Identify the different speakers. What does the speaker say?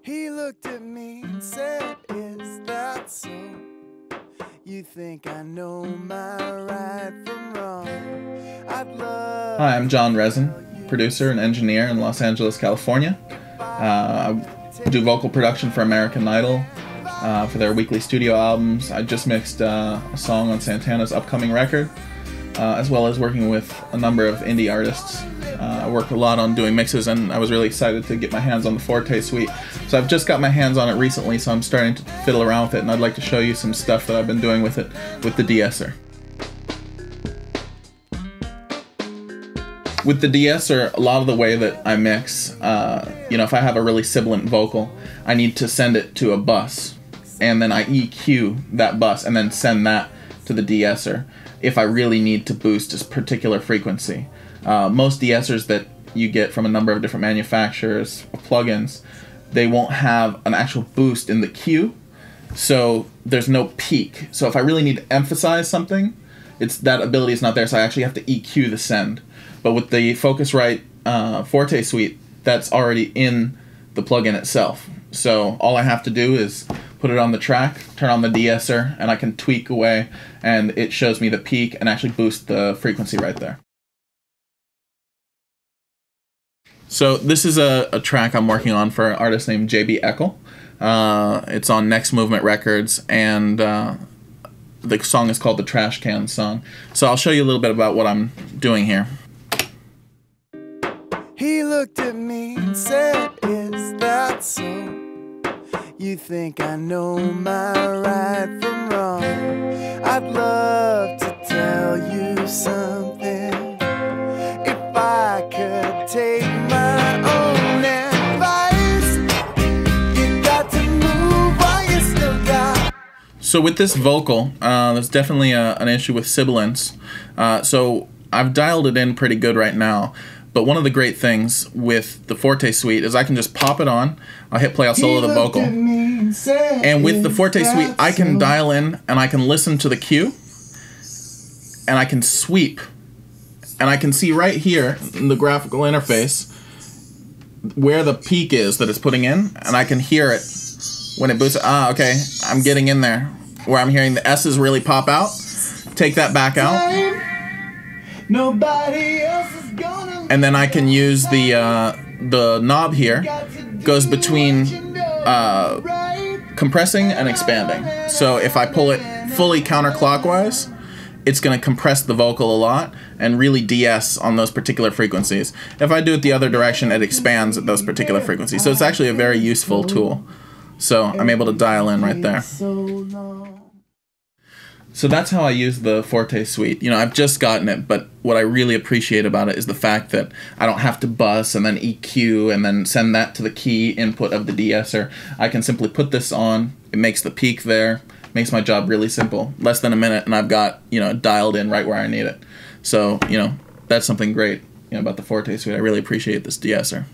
Speaker 1: He looked at me and said, "Is that so? You think I know my right from wrong? I'd love."
Speaker 2: Hi, I'm Jon Rezin, producer and engineer in Los Angeles, California. I do vocal production for American Idol for their weekly studio albums. I just mixed a song on Santana's upcoming record, as well as working with a number of indie artists. I work a lot on doing mixes, and I was really excited to get my hands on the Forte Suite. So I've just got my hands on it recently, so I'm starting to fiddle around with it, and I'd like to show you some stuff that I've been doing with it with the de-esser. With the de-esser, a lot of the way that I mix, if I have a really sibilant vocal, I need to send it to a bus, and then I EQ that bus, and then send that to the de-esser if I really need to boost a particular frequency. Most de-essers that you get from a number of different manufacturers of plugins, they won't have an actual boost in the Q, so there's no peak. So if I really need to emphasize something, that ability is not there, so I actually have to EQ the send. But with the Focusrite Forte Suite, that's already in the plugin itself. So all I have to do is put it on the track, turn on the de-esser, and I can tweak away, and it shows me the peak and actually boost the frequency right there. So this is a track I'm working on for an artist named JB Eckel. It's on Next Movement Records, and the song is called the Trash Can Song. So I'll show you a little bit about what I'm doing here.
Speaker 1: He looked at me and said, "Is that so? You think I know my right from wrong? I'd love to tell you something. If I could take my own advice, you got to move while you still got."
Speaker 2: So with this vocal, there's definitely an issue with sibilance. So I've dialed it in pretty good right now. But one of the great things with the Forte Suite is I can just pop it on, I'll hit play, I'll solo the vocal. And with the Forte Suite, I can dial in and I can listen to the cue, and I can sweep. And I can see right here in the graphical interface where the peak is that it's putting in, and I can hear it when it boosts. Ah, okay, I'm getting in there where I'm hearing the S's really pop out. Take that back out.
Speaker 1: Nobody else is gonna.
Speaker 2: And then I can use the knob here, goes between compressing and expanding. So if I pull it fully counterclockwise, it's going to compress the vocal a lot and really de-ess on those particular frequencies. If I do it the other direction, it expands at those particular frequencies. So it's actually a very useful tool. So I'm able to dial in right there. So that's how I use the Forte Suite. I've just gotten it, but what I really appreciate about it is the fact that I don't have to bus and then EQ and then send that to the key input of the de-esser. I can simply put this on, it makes the peak there, makes my job really simple. Less than a minute, and I've got, dialed in right where I need it. So, that's something great, about the Forte Suite. I really appreciate this de-esser.